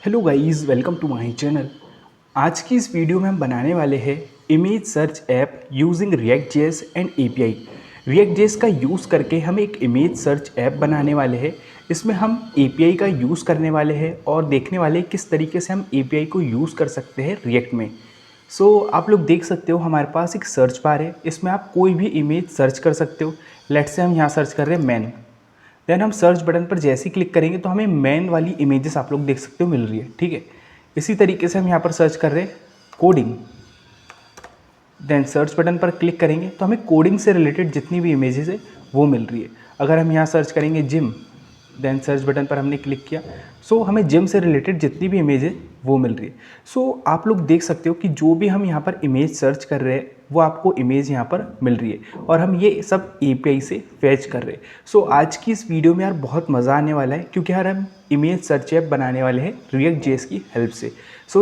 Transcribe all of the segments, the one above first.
Hello guys, welcome to my channel. आज की इस वीडियो में हम बनाने वाले हैं image search app using React JS and API. React JS का यूज़ करके हम एक इमेज सर्च ऐप बनाने वाले हैं। इसमें हम एपीआई का यूज़ करने वाले हैं और देखने वाले हैं किस तरीके से हम एपीआई को यूज़ कर सकते हैं रिएक्ट में। आप लोग देख सकते हो हमारे पास एक सर्च बार है, इसमें आप कोई भी इमेज सर्च कर सकते हो। लेट्स से हम यहाँ सर्च कर रहे हैं मैन। देन हम सर्च बटन पर जैसे ही क्लिक करेंगे तो हमें मैन वाली इमेजेस आप लोग देख सकते हो मिल रही है। ठीक है, इसी तरीके से हम यहाँ पर सर्च कर रहे हैं कोडिंग। देन सर्च बटन पर क्लिक करेंगे तो हमें कोडिंग से रिलेटेड जितनी भी इमेजेस है वो मिल रही है। अगर हम यहाँ सर्च करेंगे जिम, देन सर्च बटन पर हमने क्लिक किया, हमें जिम से रिलेटेड जितनी भी इमेज है वो मिल रही है। आप लोग देख सकते हो कि जो भी हम यहाँ पर इमेज सर्च कर रहे हैं वो आपको इमेज यहाँ पर मिल रही है और हम ये सब एपीआई से फैच कर रहे हैं। आज की इस वीडियो में यार बहुत मज़ा आने वाला है क्योंकि यार हम इमेज सर्च ऐप बनाने वाले हैं रिएक्ट जेएस की हेल्प से।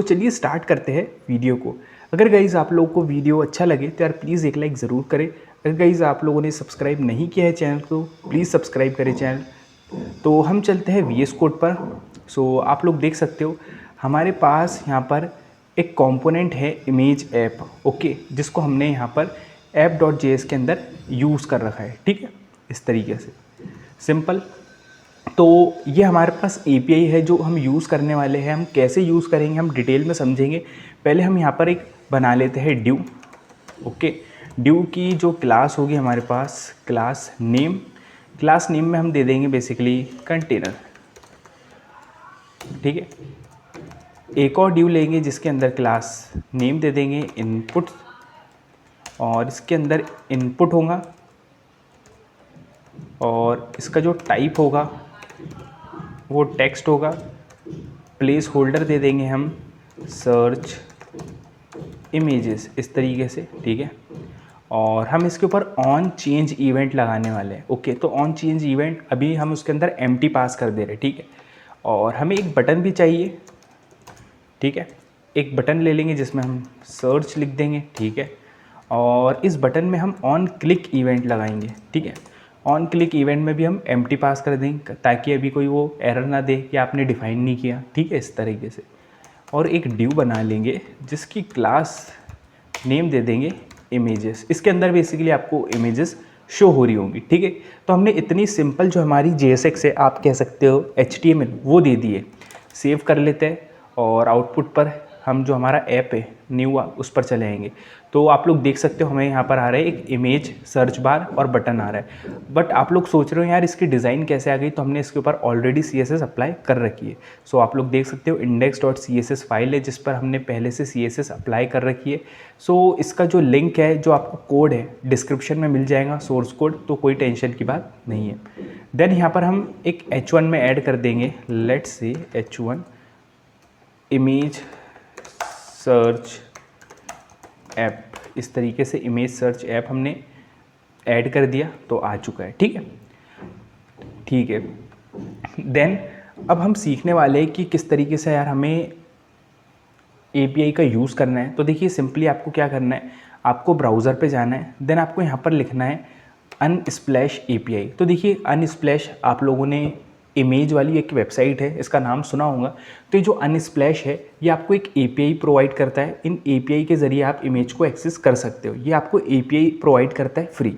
चलिए स्टार्ट करते हैं वीडियो को। अगर गाइज़ आप लोगों को वीडियो अच्छा लगे तो यार प्लीज़ एक लाइक ज़रूर करें। अगर गाइज़ आप लोगों ने सब्सक्राइब नहीं किया है चैनल को, प्लीज़ सब्सक्राइब करें चैनल। तो हम चलते हैं वीएस कोड पर। आप लोग देख सकते हो हमारे पास यहाँ पर एक कंपोनेंट है इमेज ऐप, ओके, जिसको हमने यहाँ पर app.js के अंदर यूज़ कर रखा है। ठीक है, इस तरीके से सिंपल। तो ये हमारे पास एपीआई है जो हम यूज़ करने वाले हैं। हम कैसे यूज़ करेंगे हम डिटेल में समझेंगे। पहले हम यहाँ पर एक बना लेते हैं ड्यू। ओके, ड्यू की जो क्लास होगी हमारे पास क्लास नेम में हम दे देंगे बेसिकली कंटेनर। ठीक है, एक और ड्यू लेंगे जिसके अंदर क्लास नेम दे देंगे इनपुट और इसके अंदर इनपुट होगा और इसका जो टाइप होगा वो टेक्स्ट होगा। प्लेस होल्डर दे देंगे हम सर्च इमेजेस इस तरीके से। ठीक है, और हम इसके ऊपर ऑन चेंज इवेंट लगाने वाले हैं। ओके, तो ऑन चेंज इवेंट अभी हम उसके अंदर एम्प्टी पास कर दे रहे हैं। ठीक है, और हमें एक बटन भी चाहिए। ठीक है, एक बटन ले लेंगे जिसमें हम सर्च लिख देंगे। ठीक है, और इस बटन में हम ऑन क्लिक इवेंट लगाएंगे। ठीक है, ऑन क्लिक इवेंट में भी हम एम्प्टी पास कर देंगे ताकि अभी कोई वो एरर ना दे कि आपने डिफाइन नहीं किया। ठीक है, इस तरीके से। और एक ड्यू बना लेंगे जिसकी क्लास नेम दे देंगे इमेजेस। इसके अंदर बेसिकली आपको इमेजेस शो हो रही होंगी। ठीक है, तो हमने इतनी सिंपल जो हमारी JSX है, आप कह सकते हो HTML, वो दे दिए। सेव कर लेते हैं और आउटपुट पर हम जो हमारा ऐप है न्यू उस पर चले आएंगे। तो आप लोग देख सकते हो हमें यहाँ पर आ रहा है एक इमेज सर्च बार और बटन आ रहा है। बट आप लोग सोच रहे हो यार इसकी डिज़ाइन कैसे आ गई, तो हमने इसके ऊपर ऑलरेडी CSS अप्लाई कर रखी है। आप लोग देख सकते हो index.css फाइल है जिस पर हमने पहले से CSS अप्लाई कर रखी है। इसका जो लिंक है, जो आपको कोड है, डिस्क्रिप्शन में मिल जाएगा सोर्स कोड, तो कोई टेंशन की बात नहीं है। देन यहाँ पर हम एक H1 में ऐड कर देंगे, let's say H1 image search app. इस तरीके से इमेज सर्च ऐप हमने ऐड कर दिया तो आ चुका है। ठीक है, ठीक है। देन अब हम सीखने वाले हैं कि किस तरीके से यार हमें एपीआई का यूज़ करना है। तो देखिए सिंपली आपको क्या करना है, आपको ब्राउज़र पे जाना है। देन आपको यहाँ पर लिखना है अनस्प्लैश एपीआई। तो देखिए अनस्प्लैश आप लोगों ने इमेज वाली एक वेबसाइट है, इसका नाम सुना होगा। तो ये जो अनस्प्लैश है ये आपको एक एपीआई प्रोवाइड करता है। इन एपीआई के ज़रिए आप इमेज को एक्सेस कर सकते हो। ये आपको एपीआई प्रोवाइड करता है फ्री।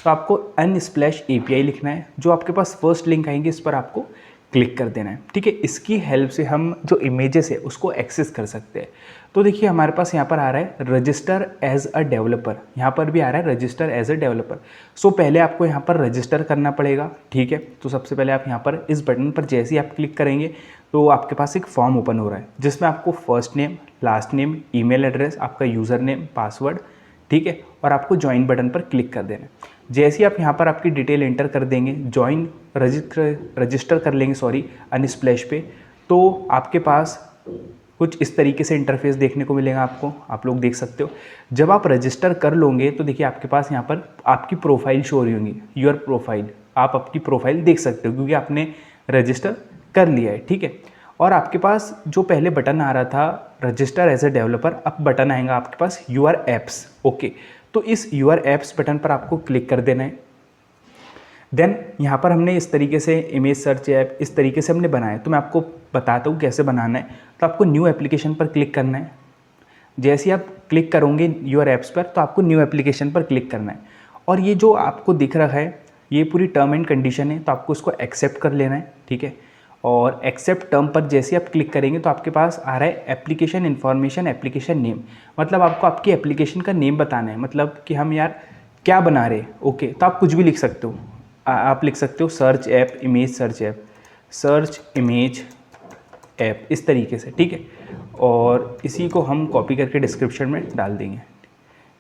तो आपको अनस्प्लैश एपीआई लिखना है। जो आपके पास फर्स्ट लिंक आएंगे इस पर आपको क्लिक कर देना है। ठीक है, इसकी हेल्प से हम जो इमेजेस है उसको एक्सेस कर सकते हैं। तो देखिए हमारे पास यहाँ पर आ रहा है रजिस्टर एज अ डेवलपर, यहाँ पर भी आ रहा है रजिस्टर एज अ डेवलपर। पहले आपको यहाँ पर रजिस्टर करना पड़ेगा। ठीक है, तो सबसे पहले आप यहाँ पर इस बटन पर जैसे ही आप क्लिक करेंगे तो आपके पास एक फॉर्म ओपन हो रहा है जिसमें आपको first name, last name, email address, आपका यूज़र नेम, पासवर्ड, ठीक है, और आपको ज्वाइन बटन पर क्लिक कर देना है। जैसे ही आप यहाँ पर आपकी डिटेल एंटर कर देंगे, ज्वाइन रजिस्टर कर लेंगे अनस्प्लैश पे, तो आपके पास कुछ इस तरीके से इंटरफेस देखने को मिलेगा आपको। आप लोग देख सकते हो जब आप रजिस्टर कर लोगे तो देखिए आपके पास यहाँ पर आपकी प्रोफाइल शो हो रही होंगी, योर प्रोफाइल। आप अपनी प्रोफाइल देख सकते हो क्योंकि आपने रजिस्टर कर लिया है। ठीक है, और आपके पास जो पहले बटन आ रहा था रजिस्टर एज ए डेवलपर, अब बटन आएगा आपके पास यूर एप्स। ओके, तो इस यूर एप्स बटन पर आपको क्लिक कर देना है। देन यहाँ पर हमने इस तरीके से इमेज सर्च ऐप इस तरीके से हमने बनाया, तो मैं आपको बताता हूँ कैसे बनाना है। तो आपको न्यू एप्लीकेशन पर क्लिक करना है। जैसे ही आप क्लिक करोगे योर ऐप्स पर, तो आपको न्यू एप्लीकेशन पर क्लिक करना है, और ये जो आपको दिख रहा है ये पूरी टर्म एंड कंडीशन है, तो आपको इसको एक्सेप्ट कर लेना है, ठीक है। और एक्सेप्ट टर्म पर जैसे आप क्लिक करेंगे तो आपके पास आ रहा है एप्लीकेशन इन्फॉर्मेशन, एप्लीकेशन नेम, मतलब आपको आपकी एप्लीकेशन का नेम बताना है, मतलब कि हम यार क्या बना रहे हैं। ओके, तो आप कुछ भी लिख सकते हो, आप लिख सकते हो search app image search app, search image app, इस तरीके से, ठीक है। और इसी को हम कॉपी करके डिस्क्रिप्शन में डाल देंगे,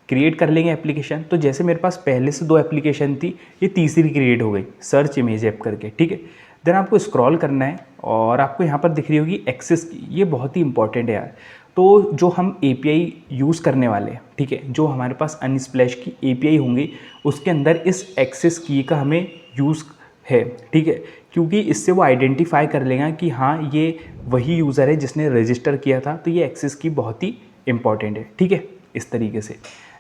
क्रिएट कर लेंगे एप्लीकेशन। तो जैसे मेरे पास पहले से 2 एप्लीकेशन थी, ये तीसरी क्रिएट हो गई सर्च इमेज ऐप करके, ठीक है। देन आपको स्क्रॉल करना है और आपको यहाँ पर दिख रही होगी एक्सेस की, ये बहुत ही इंपॉर्टेंट है यार। तो जो हम API यूज़ करने वाले हैं, ठीक है, जो हमारे पास अनस्प्लैश की API होंगी उसके अंदर इस एक्सेस की का हमें यूज़ है, ठीक है, क्योंकि इससे वो आइडेंटिफाई कर लेगा कि हाँ ये वही यूज़र है जिसने रजिस्टर किया था, तो ये एक्सेस की बहुत ही इंपॉर्टेंट है, ठीक है, इस तरीके से।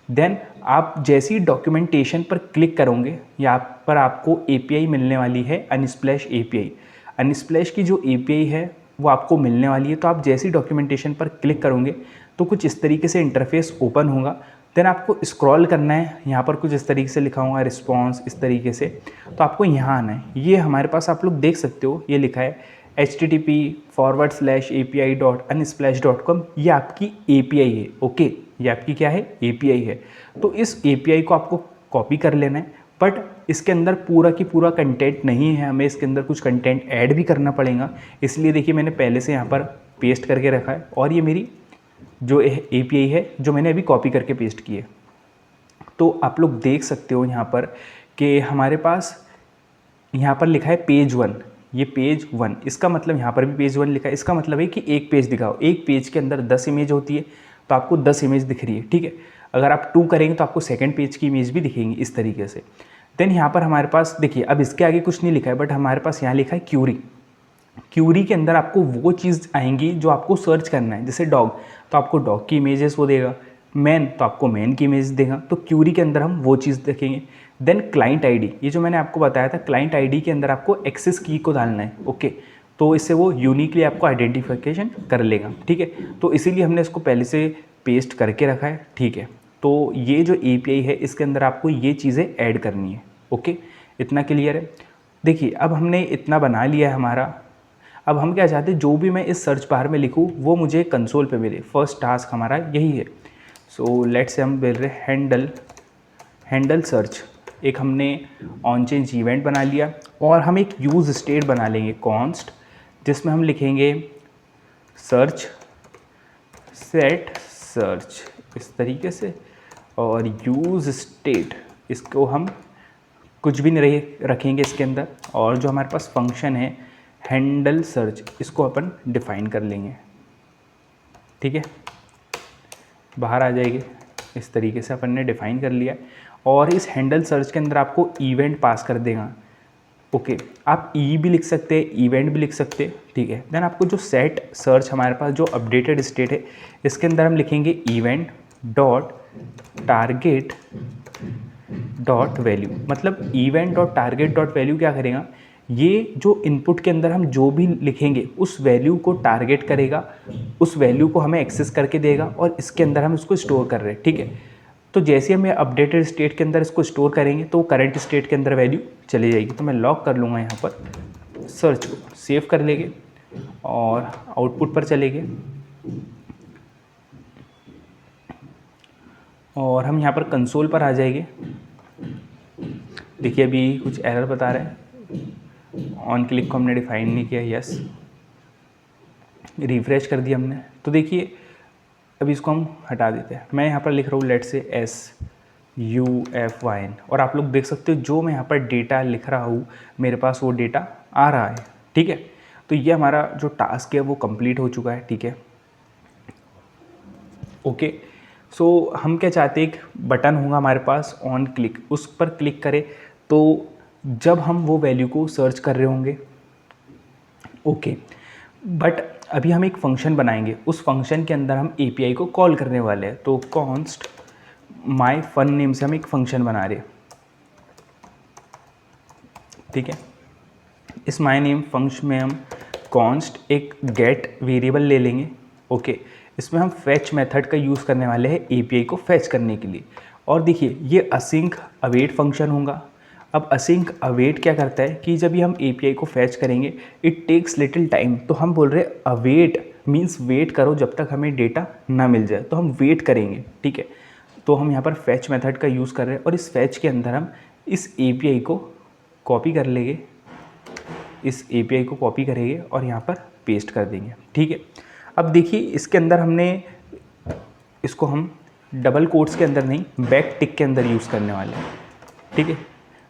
देन आप जैसे ही डॉक्यूमेंटेशन पर क्लिक करोगे, यहाँ पर आपको API मिलने वाली है अनस्प्लैश API। अनस्प्लैश की जो API है वो आपको मिलने वाली है। तो आप जैसे ही डॉक्यूमेंटेशन पर क्लिक करोगे तो कुछ इस तरीके से इंटरफेस ओपन होगा। देन आपको स्क्रॉल करना है, यहाँ पर कुछ इस तरीके से लिखा हुआ है रिस्पॉन्स, इस तरीके से, तो आपको यहाँ आना है। ये हमारे पास आप लोग देख सकते हो, ये लिखा है http://api.unsplash.com, ये आपकी API है, ओके, ये आपकी क्या है API है। तो इस API को आपको कॉपी कर लेना है, बट इसके अंदर पूरा की पूरा कंटेंट नहीं है, हमें इसके अंदर कुछ कंटेंट ऐड भी करना पड़ेगा, इसलिए देखिए मैंने पहले से यहाँ पर पेस्ट करके रखा है, और ये मेरी जो API है जो मैंने अभी कॉपी करके पेस्ट की है। तो आप लोग देख सकते हो यहाँ पर कि हमारे पास यहाँ पर लिखा है पेज 1, ये पेज 1, इसका मतलब यहाँ पर भी पेज 1 लिखा है, इसका मतलब है कि एक पेज दिखाओ। एक पेज के अंदर 10 इमेज होती है, तो आपको 10 इमेज दिख रही है, ठीक है। अगर आप 2 करेंगे तो आपको सेकंड पेज की इमेज भी दिखेंगी इस तरीके से। देन यहाँ पर हमारे पास देखिए, अब इसके आगे कुछ नहीं लिखा है, बट हमारे पास यहाँ लिखा है क्यूरी। क्यूरी के अंदर आपको वो चीज़ आएंगी जो आपको सर्च करना है, जैसे डॉग, तो आपको डॉग की इमेजेस वो देगा, मैन तो आपको मैन की इमेज देगा, तो क्यूरी के अंदर हम वो चीज़ देखेंगे। देन क्लाइंट आईडी, ये जो मैंने आपको बताया था, क्लाइंट आईडी के अंदर आपको एक्सेस की को डालना है, ओके, तो इससे वो यूनिकली आपको आइडेंटिफिकेशन कर लेगा, ठीक है। तो इसीलिए हमने इसको पहले से पेस्ट करके रखा है, ठीक है। तो ये जो API है इसके अंदर आपको ये चीज़ें ऐड करनी है, ओके, इतना क्लियर है। देखिए अब हमने इतना बना लिया है हमारा, अब हम क्या चाहते हैं, जो भी मैं इस सर्च बार में लिखूँ वो मुझे कंसोल पे मिले, फर्स्ट टास्क हमारा यही है। सो लेट्स से हम बोल रहे हैंडल सर्च, एक हमने ऑन चेंज इवेंट बना लिया, और हम एक यूज़ स्टेट बना लेंगे कॉन्स्ट, जिसमें हम लिखेंगे सर्च सेट सर्च, इस तरीके से, और यूज़ स्टेट इसको हम कुछ भी नहीं रखेंगे इसके अंदर, और जो हमारे पास फंक्शन है हैंडल सर्च, इसको अपन डिफ़ाइन कर लेंगे, ठीक है, बाहर आ जाएगी, इस तरीके से अपन ने डिफ़ाइन कर लिया। और इस हैंडल सर्च के अंदर आपको इवेंट पास कर देगा, ओके, आप भी लिख सकते हैं, इवेंट भी लिख सकते हैं, ठीक है। देन आपको जो सेट सर्च हमारे पास जो अपडेटेड स्टेट है, इसके अंदर हम लिखेंगे event dot target dot value, मतलब event dot target dot value क्या करेगा, ये जो इनपुट के अंदर हम जो भी लिखेंगे उस वैल्यू को टारगेट करेगा, उस वैल्यू को हमें एक्सेस करके देगा, और इसके अंदर हम इसको स्टोर कर रहे हैं, ठीक है। तो जैसे हम अपडेटेड स्टेट के अंदर इसको स्टोर करेंगे तो करंट स्टेट के अंदर वैल्यू चली जाएगी। तो मैं लॉक कर लूँगा यहाँ पर, सर्च को सेव कर लेंगे और आउटपुट पर चलेंगे, और हम यहाँ पर कंसोल पर आ जाएंगे। देखिए अभी कुछ एरर बता रहा है, ऑन क्लिक को हमने डिफाइन नहीं किया, यस, रिफ्रेश कर दिया हमने। तो देखिए अभी इसको हम हटा देते हैं, मैं यहाँ पर लिख रहा हूँ लेट से SUFYN, और आप लोग देख सकते हो जो मैं यहाँ पर डेटा लिख रहा हूँ मेरे पास वो डेटा आ रहा है, ठीक है। तो ये हमारा जो टास्क है वो कंप्लीट हो चुका है, ठीक है, ओके। सो हम क्या चाहते हैं, एक बटन होगा हमारे पास ऑन क्लिक, उस पर क्लिक करें तो जब हम वो वैल्यू को सर्च कर रहे होंगे, ओके, बट अभी हम एक फंक्शन बनाएंगे, उस फंक्शन के अंदर हम API को कॉल करने वाले हैं। तो कॉन्स्ट माई फन नेम से हम एक फंक्शन बना रहे हैं, ठीक है। इस माय नेम फंक्शन में हम कॉन्स्ट एक गेट वेरिएबल ले लेंगे। ओके, इसमें हम फैच मेथड का यूज़ करने वाले हैं एपीआई को फैच करने के लिए। और देखिए ये असिंक अवेट फंक्शन होगा। अब असिंक अवेट क्या करता है कि जब ये हम एपीआई को फैच करेंगे इट टेक्स लिटिल टाइम, तो हम बोल रहे हैं अवेट मीन्स वेट करो जब तक हमें डेटा ना मिल जाए, तो हम वेट करेंगे। ठीक है, तो हम यहाँ पर फैच मेथड का यूज़ कर रहे हैं और इस फैच के अंदर हम इस एपीआई को कॉपी कर लेंगे, इस एपीआई को कॉपी करेंगे और यहाँ पर पेस्ट कर देंगे। ठीक है, अब देखिए इसके अंदर हमने इसको हम डबल कोट्स के अंदर नहीं बैक टिक के अंदर यूज़ करने वाले हैं। ठीक है,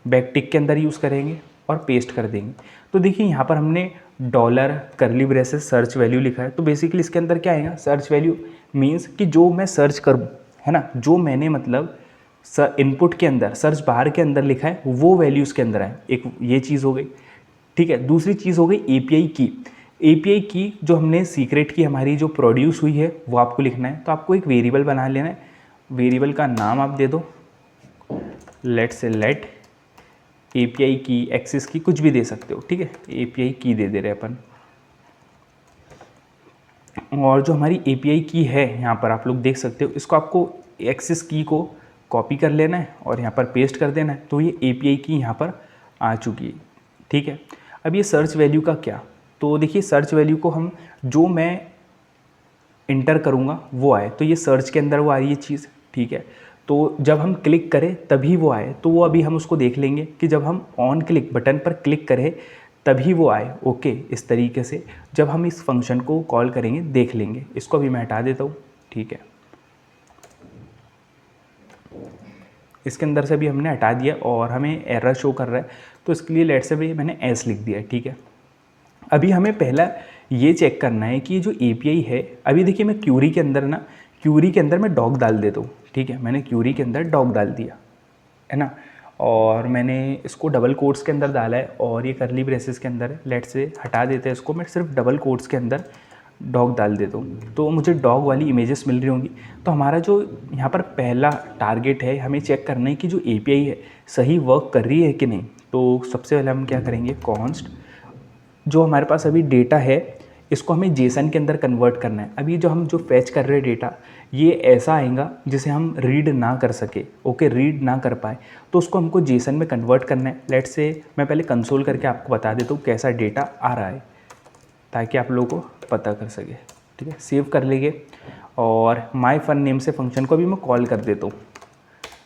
बैक टिक के अंदर यूज़ करेंगे और पेस्ट कर देंगे। तो देखिए यहाँ पर हमने डॉलर करली ब्रेसेस सर्च वैल्यू लिखा है, तो बेसिकली इसके अंदर क्या आएगा, सर्च वैल्यू मीन्स कि जो मैं सर्च करूँ, है ना, जो मैंने मतलब इनपुट के अंदर सर्च बार के अंदर लिखा है वो वैल्यू इसके अंदर है। एक ये चीज़ हो गई। ठीक है, दूसरी चीज़ हो गई एपीआई की। एपीआई की जो हमने सीक्रेट की हमारी जो प्रोड्यूस हुई है वो आपको लिखना है, तो आपको एक वेरिएबल बना लेना है। वेरिएबल का नाम आप दे दो, लेट्स से लेट एपीआई की एक्सिस की कुछ भी दे सकते हो। ठीक है, एपीआई की दे दे रहे अपन। और जो हमारी एपीआई की है यहाँ पर आप लोग देख सकते हो, इसको आपको एक्सिस की को कॉपी कर लेना है और यहाँ पर पेस्ट कर देना है, तो ये एपीआई की यहाँ पर आ चुकी है। ठीक है, अब ये सर्च वैल्यू का क्या, तो देखिए सर्च वैल्यू को हम जो मैं इंटर करूँगा वो आए, तो ये सर्च के अंदर वो आ रही है चीज़। ठीक है, तो जब हम क्लिक करें तभी वो आए, तो वो अभी हम उसको देख लेंगे कि जब हम ऑन क्लिक बटन पर क्लिक करें तभी वो आए। ओके, इस तरीके से जब हम इस फंक्शन को कॉल करेंगे देख लेंगे। इसको अभी मैं हटा देता हूँ। ठीक है, इसके अंदर से भी हमने हटा दिया और हमें एरर शो कर रहा है, तो इसके लिए लेट से भी मैंने एस लिख दिया है। ठीक है, अभी हमें पहला ये चेक करना है कि ये जो एपीआई है, अभी देखिए मैं क्यूरी के अंदर ना, क्यूरी के अंदर मैं डॉग डाल देता हूँ। ठीक है, मैंने क्यूरी के अंदर डॉग डाल दिया है ना, और मैंने इसको डबल कोट्स के अंदर डाला है और ये करली ब्रेसेस के अंदर है। लेट से हटा देते हैं इसको, मैं सिर्फ डबल कोट्स के अंदर डॉग डाल देता हूँ, तो मुझे डॉग वाली इमेजेस मिल रही होंगी। तो हमारा जो यहाँ पर पहला टारगेट है, हमें चेक करना है कि जो एपीआई है सही वर्क कर रही है कि नहीं। तो सबसे पहले हम क्या करेंगे, कॉन्स्ट जो हमारे पास अभी डेटा है इसको हमें जेसन के अंदर कन्वर्ट करना है। अभी जो हम जो फैच कर रहे हैं डेटा, ये ऐसा आएगा जिसे हम रीड ना कर सके। ओके, रीड ना कर पाए, तो उसको हमको जेसन में कन्वर्ट करना है। लेट्स से मैं पहले कंसोल करके आपको बता देता हूँ कैसा डेटा आ रहा है, ताकि आप लोगों को पता कर सके। ठीक है, सेव कर लेंगे और माय फन नेम से फंक्शन को भी मैं कॉल कर देता हूँ।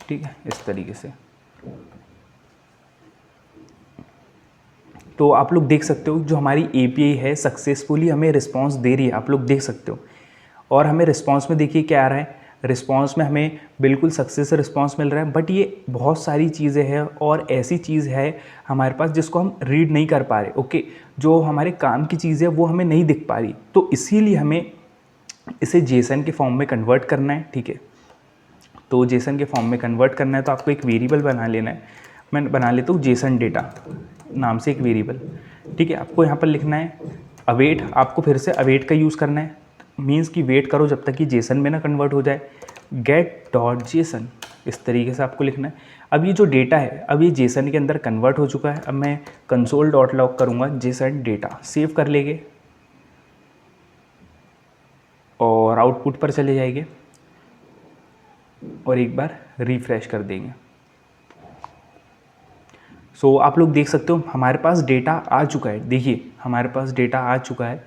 ठीक है, इस तरीके से। तो आप लोग देख सकते हो जो हमारी एपीआई है सक्सेसफुली हमें रिस्पांस दे रही है, आप लोग देख सकते हो। और हमें रिस्पांस में देखिए क्या आ रहा है, रिस्पांस में हमें बिल्कुल सक्सेस से रिस्पांस मिल रहा है। बट ये बहुत सारी चीज़ें हैं और ऐसी चीज़ है हमारे पास जिसको हम रीड नहीं कर पा रहे। ओके, जो हमारे काम की चीज़ है वो हमें नहीं दिख पा रही, तो इसीलिए हमें इसे जेसन के फॉर्म में कन्वर्ट करना है। ठीक है, तो जेसन के फॉर्म में कन्वर्ट करना है तो आपको एक वेरिएबल बना लेना है। मैं बना लेता हूँ जेसन डेटा नाम से एक वेरिएबल। ठीक है, आपको यहाँ पर लिखना है अवेट, आपको फिर से अवेट का यूज़ करना है, मीन्स कि वेट करो जब तक कि जेसन में ना कन्वर्ट हो जाए। गेट डॉट जेसन, इस तरीके से आपको लिखना है। अब ये जो डेटा है अब ये जेसन के अंदर कन्वर्ट हो चुका है। अब मैं कंसोल डॉट लॉग करूँगा जेसन डेटा, सेव कर लेंगे और आउटपुट पर चले जाएंगे और एक बार रिफ्रेश कर देंगे। सो आप लोग देख सकते हो हमारे पास डेटा आ चुका है। देखिए हमारे पास डेटा आ चुका है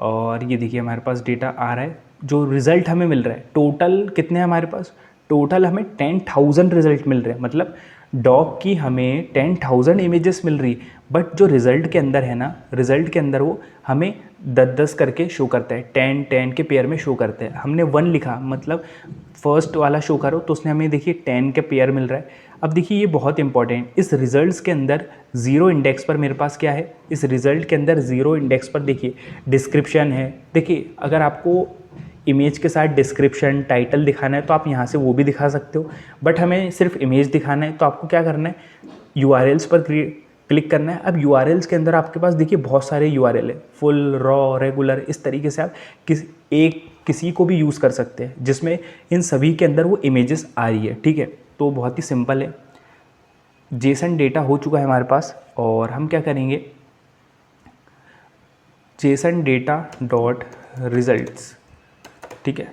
और ये देखिए हमारे पास डेटा आ रहा है। जो रिज़ल्ट हमें मिल रहा है, टोटल कितने हैं हमारे पास, टोटल हमें 10,000 रिज़ल्ट मिल रहे हैं। मतलब डॉग की हमें 10,000 इमेजेस मिल रही, बट जो रिज़ल्ट के अंदर है ना, रिज़ल्ट के अंदर वो हमें 10-10 करके शो करता है, 10-10 के पेयर में शो करते हैं। हमने 1 लिखा, मतलब फर्स्ट वाला शो करो तो उसने हमें देखिए 10 के पेयर मिल रहा है। अब देखिए ये बहुत इंपॉर्टेंट, इस रिजल्ट्स के अंदर 0 इंडेक्स पर मेरे पास क्या है, इस रिज़ल्ट के अंदर 0 इंडेक्स पर देखिए डिस्क्रिप्शन है। देखिए अगर आपको इमेज के साथ डिस्क्रिप्शन टाइटल दिखाना है तो आप यहाँ से वो भी दिखा सकते हो, बट हमें सिर्फ इमेज दिखाना है तो आपको क्या करना है, URLs पर क्लिक करना है। अब URLs के अंदर आपके पास देखिए बहुत सारे URL है, फुल, रॉ, रेगुलर, इस तरीके से आप किसी को भी यूज़ कर सकते हैं जिसमें इन सभी के अंदर वो इमेजेस आ रही है। ठीक है, तो बहुत ही सिंपल है। जेसन डेटा हो चुका है हमारे पास, और हम क्या करेंगे, जेसन डेटा डॉट रिजल्ट्स, ठीक है,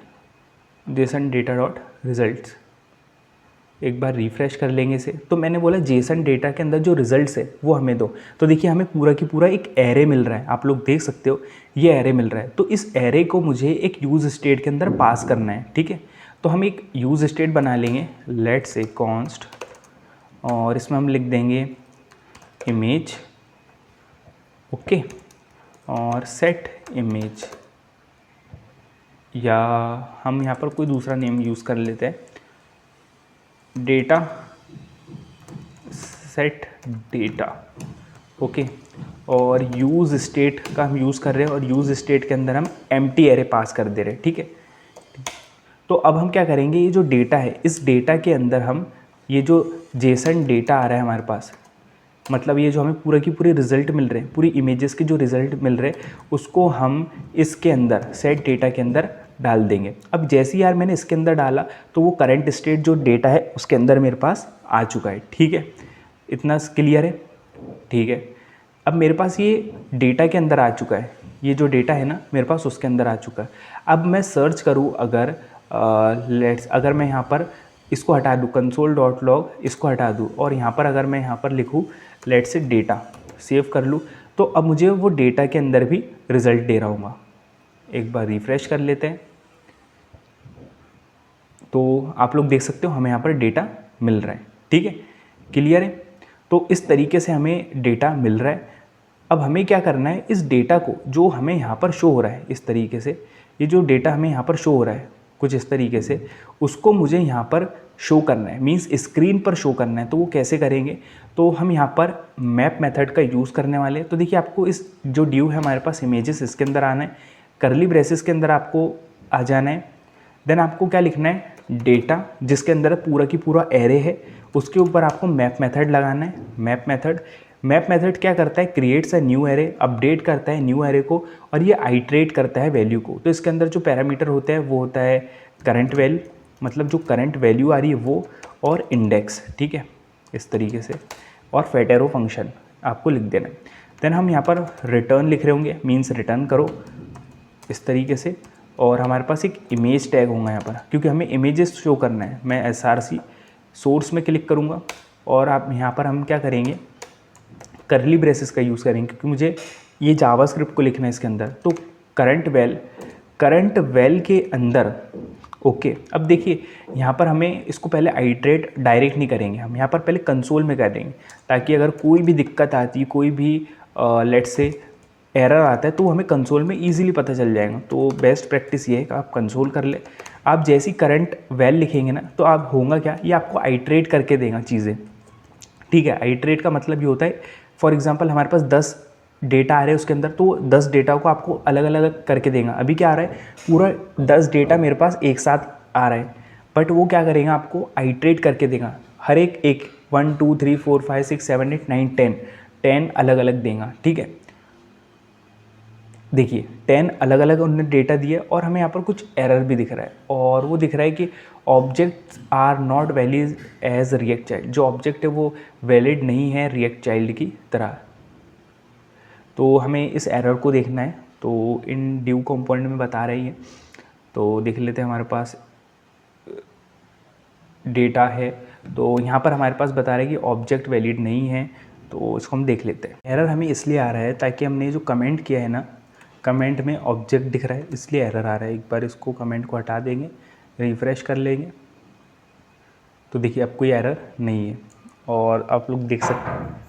जेसन डेटा डॉट रिजल्ट्स, एक बार रिफ़्रेश कर लेंगे इसे। तो मैंने बोला जेसन डेटा के अंदर जो रिजल्ट्स है वो हमें दो। तो देखिए हमें पूरा की पूरा एक एरे मिल रहा है, आप लोग देख सकते हो ये एरे मिल रहा है। तो इस एरे को मुझे एक यूज़ स्टेट के अंदर पास करना है, ठीक है। तो हम एक यूज़ स्टेट बना लेंगे, लेट्स से कॉन्स्ट, और इसमें हम लिख देंगे इमेज, ओके, और सेट इमेज, या हम यहाँ पर कोई दूसरा नेम यूज़ कर लेते हैं, डेटा सेट डेटा, ओके। और यूज़ स्टेट का हम यूज़ कर रहे हैं, और यूज़ स्टेट के अंदर हम एम्प्टी एरे पास कर दे रहे हैं, ठीक है। तो अब हम क्या करेंगे, ये जो डेटा है इस डेटा के अंदर हम ये जो जेसन डेटा आ रहा है हमारे पास, मतलब ये जो हमें पूरा की पूरी रिज़ल्ट मिल रहे हैं, पूरी इमेजेस के जो रिज़ल्ट मिल रहे हैं उसको हम इसके अंदर सेट डेटा के अंदर डाल देंगे। अब जैसे ही यार मैंने इसके अंदर डाला तो वो करंट स्टेट जो डेटा है उसके अंदर मेरे पास आ चुका है, ठीक है। इतना क्लियर है, ठीक है। अब मेरे पास ये डेटा के अंदर आ चुका है, ये जो डेटा है ना मेरे पास उसके अंदर आ चुका है। अब मैं सर्च करूँ अगर अगर मैं यहाँ पर इसको हटा दूँ, console.log इसको हटा दूँ, और यहाँ पर अगर मैं यहाँ पर लिखूँ लेट्स से डेटा, सेव कर लूँ, तो अब मुझे वो डेटा के अंदर भी रिज़ल्ट दे रहा हूँ। एक बार रिफ़्रेश कर लेते हैं, तो आप लोग देख सकते हो हमें यहाँ पर डेटा मिल रहा है, ठीक है, क्लियर है। तो इस तरीके से हमें डेटा मिल रहा है। अब हमें क्या करना है, इस डेटा को जो हमें यहाँ पर शो हो रहा है इस तरीके से, ये जो डेटा हमें यहाँ पर शो हो रहा है कुछ इस तरीके से, उसको मुझे यहाँ पर शो करना है, मींस स्क्रीन पर शो करना है। तो वो कैसे करेंगे, तो हम यहाँ पर मैप मेथड का यूज़ करने वाले हैं। तो देखिए आपको इस जो ड्यू है हमारे पास इमेजेस, इसके अंदर आना है, करली ब्रेसेस के अंदर आपको आ जाना है। देन आपको क्या लिखना है, डेटा जिसके अंदर पूरा की पूरा एरे है, उसके ऊपर आपको मैप मेथड लगाना है। मैप मेथड क्या करता है, creates a new array, update करता है न्यू एरे को, और ये आइट्रेट करता है वैल्यू को। तो इसके अंदर जो पैरामीटर होते हैं वो होता है करंट वैल्यू, मतलब जो करंट वैल्यू आ रही है वो, और इंडेक्स, ठीक है, इस तरीके से, और फेटेरो फंक्शन आपको लिख देना है। देन हम यहाँ पर रिटर्न लिख रहे होंगे, मीन्स रिटर्न करो इस तरीके से, और हमारे पास एक इमेज टैग होगा यहाँ पर, क्योंकि हमें इमेजेस शो करना है। मैं src सोर्स में क्लिक करूँगा, और आप यहाँ पर हम क्या करेंगे, करली ब्रेसेस का यूज़ करेंगे, क्योंकि मुझे ये जावास्क्रिप्ट को लिखना है इसके अंदर। तो करंट वेल के अंदर, ओके। अब देखिए यहाँ पर हमें इसको पहले आइट्रेट डायरेक्ट नहीं करेंगे, हम यहाँ पर पहले कंसोल में कर देंगे, ताकि अगर कोई भी दिक्कत आती है, कोई भी लेट्स से एरर आता है, तो हमें कंसोल में इजीली पता चल जाएगा। तो बेस्ट प्रैक्टिस ये है कि आप कंसोल कर ले। आप जैसी करंट वैल लिखेंगे ना, तो आप होगा क्या, ये आपको आइट्रेट करके देगा चीज़ें, ठीक है। आइट्रेट का मतलब ये होता है, फॉर एग्जांपल हमारे पास 10 डेटा आ रहे हैं उसके अंदर, तो 10 डेटा को आपको अलग अलग करके देगा। अभी क्या आ रहा है, पूरा 10 डेटा मेरे पास एक साथ आ रहा है, बट वो क्या करेगा, आपको आइट्रेट करके देगा। हर एक 1 2 3 4 5 6 7 8 9 10 अलग अलग देगा, ठीक है। देखिए 10 अलग अलग उन्होंने डेटा दिया, और हमें यहाँ पर कुछ एरर भी दिख रहा है, और वो दिख रहा है कि objects are not valid as React child. जो ऑब्जेक्ट है वो वैलिड नहीं है रिएक्ट चाइल्ड की तरह। तो हमें इस एरर को देखना है, तो इन ड्यू कंपोनेंट में बता रही है। तो देख लेते हैं, हमारे पास डेटा है, तो यहाँ पर हमारे पास बता रहा है कि ऑब्जेक्ट वैलिड नहीं है। तो इसको हम देख लेते हैं। एरर हमें इसलिए आ रहा है ताकि हमने जो कमेंट किया है ना, कमेंट में ऑब्जेक्ट दिख रहा है, इसलिए एरर आ रहा है। एक बार इसको कमेंट को हटा देंगे, रिफ़्रेश कर लेंगे, तो देखिए अब कोई एरर नहीं है। और आप लोग देख सकते हैं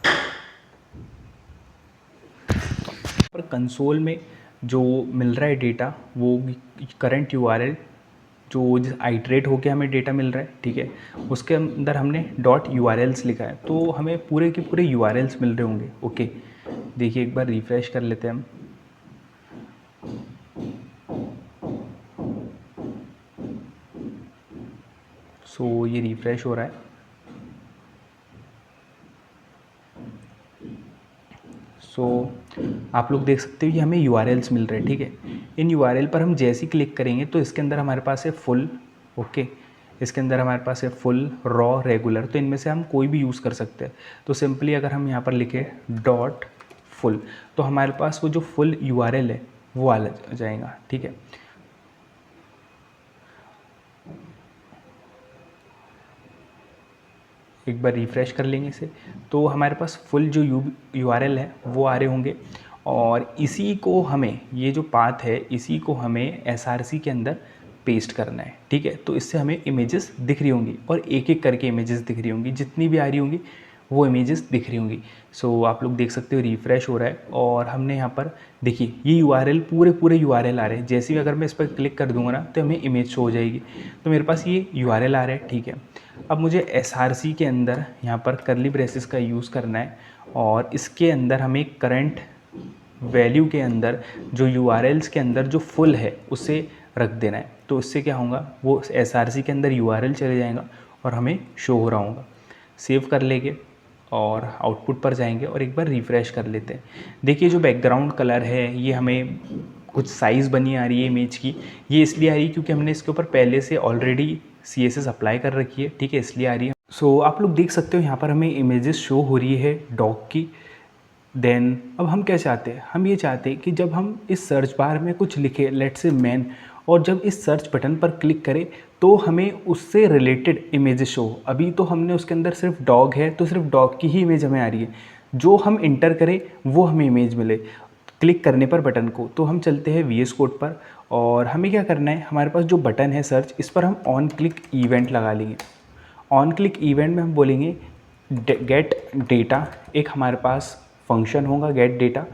पर कंसोल में जो मिल रहा है डेटा, वो करंट यूआरएल जो आइट्रेट होके हमें डेटा मिल रहा है, ठीक है, उसके अंदर हमने .urls लिखा है, तो हमें पूरे के पूरे urls मिल रहे होंगे, ओके। देखिए एक बार रिफ़्रेश कर लेते हैं हम, सो ये रिफ़्रेश हो रहा है। सो आप लोग देख सकते हो ये हमें URLs मिल रहे हैं, ठीक है। इन URL पर हम जैसे ही क्लिक करेंगे तो इसके अंदर हमारे पास है फुल, ओके। इसके अंदर हमारे पास है फुल, रॉ, रेगुलर, तो इनमें से हम कोई भी यूज़ कर सकते हैं। तो सिंपली अगर हम यहाँ पर लिखें डॉट फुल, तो हमारे पास वो जो फुल URL है वो आ जाएगा, ठीक है। एक बार रिफ़्रेश कर लेंगे इसे, तो हमारे पास फुल जो URL है वो आ रहे होंगे, और इसी को हमें, ये जो पाथ है इसी को हमें SRC के अंदर पेस्ट करना है, ठीक है। तो इससे हमें इमेजेस दिख रही होंगी, और एक एक करके इमेजेस दिख रही होंगी, जितनी भी आ रही होंगी वो इमेजेस दिख रही होंगी। सो आप लोग देख सकते हो रिफ़्रेश हो रहा है, और हमने यहाँ पर देखिए ये URL पूरे URL आ रहे हैं। जैसे ही अगर मैं इस पर क्लिक कर दूँगा ना तो हमें इमेज शो हो जाएगी। तो मेरे पास ये URL आ रहा है, ठीक है। अब मुझे SRC के अंदर यहाँ पर कर्ली ब्रेसेस का यूज़ करना है, और इसके अंदर हमें करंट वैल्यू के अंदर जो URLs के अंदर जो फुल है उसे रख देना है। तो इससे क्या होगा, वो SRC के अंदर URL चले जाएगा और हमें शो हो रहा होगा। सेव कर लेंगे और आउटपुट पर जाएंगे और एक बार रिफ़्रेश कर लेते हैं। देखिए जो बैकग्राउंड कलर है ये हमें कुछ साइज़ बनी आ रही है इमेज की, ये इसलिए आ रही है क्योंकि हमने इसके ऊपर पहले से ऑलरेडी CSS अप्लाई कर रखी है, ठीक है, इसलिए आ रही है। सो आप लोग देख सकते हो यहाँ पर हमें इमेजेस शो हो रही है डॉग की। देन अब हम क्या चाहते हैं, हम ये चाहते हैं कि जब हम इस सर्च बार में कुछ लिखें, लेट्स से मैन, और जब इस सर्च बटन पर क्लिक करें तो हमें उससे रिलेटेड इमेजेस शो। अभी तो हमने उसके अंदर सिर्फ डॉग है तो सिर्फ डॉग की ही इमेज हमें आ रही है, जो हम इंटर करें वो हमें इमेज मिले क्लिक करने पर बटन को। तो हम चलते हैं VS कोड पर, और हमें क्या करना है, हमारे पास जो बटन है सर्च, इस पर हम ऑन क्लिक इवेंट लगा लेंगे। ऑन क्लिक इवेंट में हम बोलेंगे गेट डेटा, एक हमारे पास फंक्शन होगा गेट डेटा,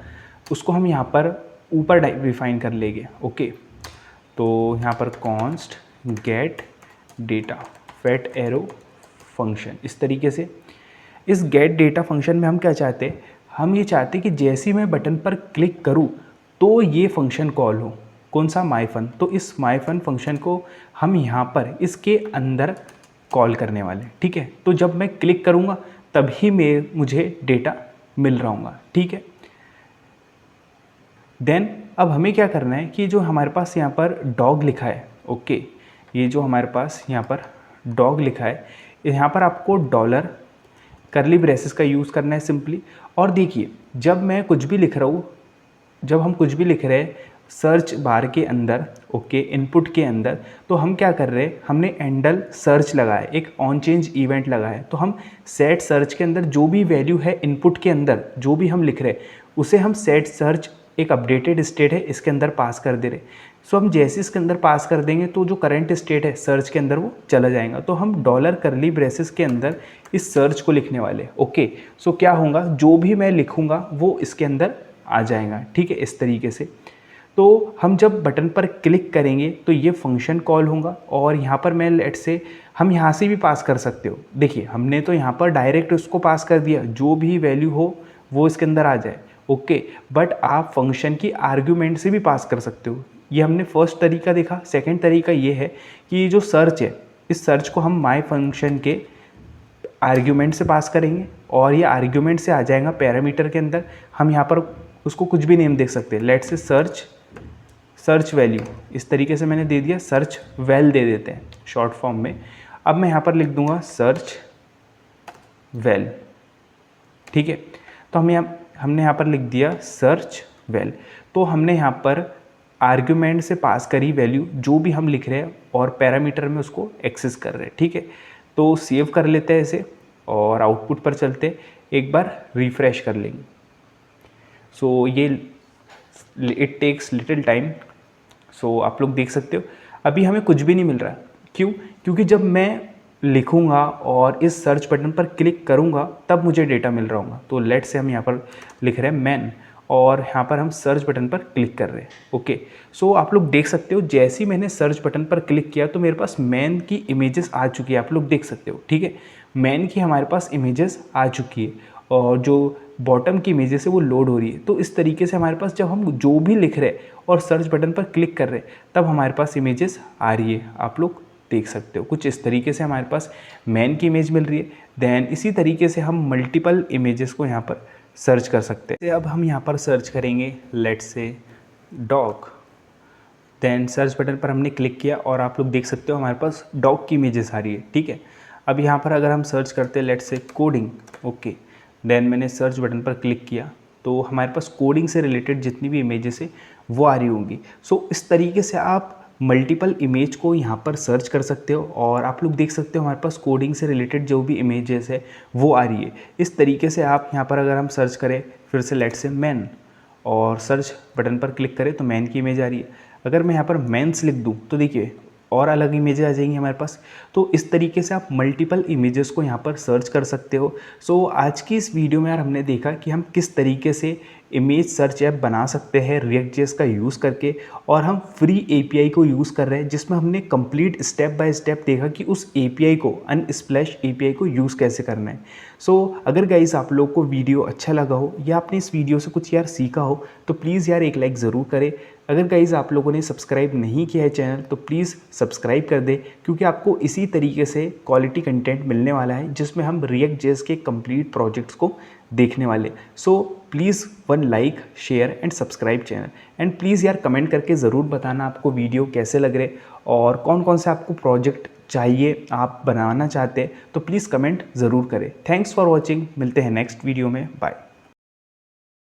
उसको हम यहाँ पर ऊपर डिफाइन कर लेंगे, ओके। तो यहाँ पर const get data fetch arrow function, इस तरीके से। इस गेट डेटा फंक्शन में हम क्या चाहते हैं, हम ये चाहते हैं कि जैसे ही मैं बटन पर क्लिक करूँ तो ये फंक्शन कॉल हो। कौन सा, माईफन। तो इस माईफन फंक्शन को हम यहाँ पर इसके अंदर कॉल करने वाले, ठीक है। तो जब मैं क्लिक करूँगा तभी मुझे डेटा मिल रहा होगा, ठीक है। देन अब हमें क्या करना है कि जो हमारे पास यहाँ पर डॉग लिखा है, ओके, ये जो हमारे पास यहाँ पर डॉग लिखा है, यहाँ पर आपको डॉलर कर्ली ब्रेसेस का यूज़ करना है सिंपली। और देखिए जब मैं कुछ भी लिख रहा हूँ, जब हम कुछ भी लिख रहे हैं सर्च बार के अंदर, ओके, इनपुट के अंदर, तो हम क्या कर रहे हैं, हमने एंडल सर्च लगाया, एक ऑन चेंज इवेंट लगाया। तो हम सेट सर्च के अंदर जो भी वैल्यू है इनपुट के अंदर, जो भी हम लिख रहे हैं उसे हम सेट सर्च, एक अपडेटेड स्टेट है, इसके अंदर पास कर दे रहे। सो हम जैसे इसके अंदर पास कर देंगे तो जो करंट स्टेट है सर्च के अंदर वो चला जाएगा। तो हम डॉलर कर्ली ब्रेसेस के अंदर इस सर्च को लिखने वाले, ओके। सो क्या होगा, जो भी मैं लिखूँगा वो इसके अंदर आ जाएगा, ठीक है, इस तरीके से। तो हम जब बटन पर क्लिक करेंगे तो ये फंक्शन कॉल होगा, और यहाँ पर मैं लेट से हम यहाँ से भी पास कर सकते हो। देखिए हमने तो यहाँ पर डायरेक्ट उसको पास कर दिया, जो भी वैल्यू हो वो इसके अंदर आ जाए, ओके। बट आप फंक्शन की आर्ग्यूमेंट से भी पास कर सकते हो। ये हमने फर्स्ट तरीका देखा। सेकंड तरीका ये है कि ये जो सर्च है, इस सर्च को हम माई फंक्शन के आर्ग्यूमेंट से पास करेंगे, और ये आर्ग्यूमेंट से आ जाएगा पैरामीटर के अंदर। हम यहाँ पर उसको कुछ भी नेम देख सकते हैं, लेट्स से सर्च वैल्यू, इस तरीके से मैंने दे दिया, सर्च वेल दे देते हैं शॉर्ट फॉर्म में। अब मैं यहाँ पर लिख दूंगा सर्च वेल, ठीक है। तो हमने यहाँ पर लिख दिया सर्च वेल। तो हमने यहाँ पर आर्ग्यूमेंट से पास करी वैल्यू जो भी हम लिख रहे हैं, और पैरामीटर में उसको एक्सेस कर रहे हैं, ठीक है। तो सेव कर लेते हैं इसे और आउटपुट पर चलते, एक बार रिफ्रेश कर लेंगे। सो ये इट टेक्स लिटिल टाइम। सो आप लोग देख सकते हो अभी हमें कुछ भी नहीं मिल रहा। क्यों? क्योंकि जब मैं लिखूंगा और इस सर्च बटन पर क्लिक करूंगा तब मुझे डेटा मिल रहा होगा। तो लेट से हम यहाँ पर लिख रहे हैं मैन, और यहाँ पर हम सर्च बटन पर क्लिक कर रहे हैं, ओके। सो आप लोग देख सकते हो जैसे ही मैंने सर्च बटन पर क्लिक किया तो मेरे पास मैन की इमेजेस आ चुकी है, आप लोग देख सकते हो, ठीक है। मैन की हमारे पास इमेजेस आ चुकी है, और जो बॉटम की इमेजेस है वो लोड हो रही है। तो इस तरीके से हमारे पास जब हम जो भी लिख रहे हैं और सर्च बटन पर क्लिक कर रहे हैं तब हमारे पास इमेजेस आ रही है, आप लोग देख सकते हो। कुछ इस तरीके से हमारे पास मैन की इमेज मिल रही है। देन इसी तरीके से हम मल्टीपल इमेजेस को यहाँ पर सर्च कर सकते हैं। अब हम यहाँ पर सर्च करेंगे let's say dog, then search button पर हमने क्लिक किया और आप लोग देख सकते हो हमारे पास डॉग की इमेजेस आ रही है, ठीक है। अब यहाँ पर अगर हम सर्च करते हैं let's say coding, okay, then मैंने सर्च बटन पर क्लिक किया तो हमारे पास कोडिंग से रिलेटेड जितनी भी इमेजेस है वो आ रही होंगी। सो इस तरीके से आप मल्टीपल इमेज को यहाँ पर सर्च कर सकते हो और आप लोग देख सकते हो हमारे पास कोडिंग से रिलेटेड जो भी इमेजेस है वो आ रही है। इस तरीके से आप यहाँ पर अगर हम सर्च करें फिर से लेट्स से मैन और सर्च बटन पर क्लिक करें तो मैन की इमेज आ रही है। अगर मैं यहाँ पर मेंस लिख दूँ तो देखिए और अलग इमेजेस आ जाएंगी हमारे पास। तो इस तरीके से आप मल्टीपल इमेजेस को यहाँ पर सर्च कर सकते हो। सो आज की इस वीडियो में यार हमने देखा कि हम किस तरीके से इमेज सर्च ऐप बना सकते हैं React.js का यूज़ करके, और हम फ्री API को यूज़ कर रहे हैं जिसमें हमने कंप्लीट स्टेप बाय स्टेप देखा कि उस API को अनस्प्लैश API को यूज़ कैसे करना है। सो अगर गाइस आप लोग को वीडियो अच्छा लगा हो या आपने इस वीडियो से कुछ यार सीखा हो तो प्लीज़ यार एक लाइक ज़रूर करें। अगर गाइस आप लोगों ने सब्सक्राइब नहीं किया है चैनल तो प्लीज़ सब्सक्राइब कर दें, क्योंकि आपको इसी तरीके से क्वालिटी कंटेंट मिलने वाला है जिसमें हम React.js के कंप्लीट प्रोजेक्ट्स को देखने वाले। So please one like share and subscribe channel, and please यार कमेंट करके ज़रूर बताना आपको वीडियो कैसे लग रहे और कौन कौन से आपको प्रोजेक्ट चाहिए आप बनाना चाहते हैं, तो प्लीज़ कमेंट ज़रूर करें। थैंक्स फॉर वॉचिंग, मिलते हैं नेक्स्ट वीडियो में, बाय।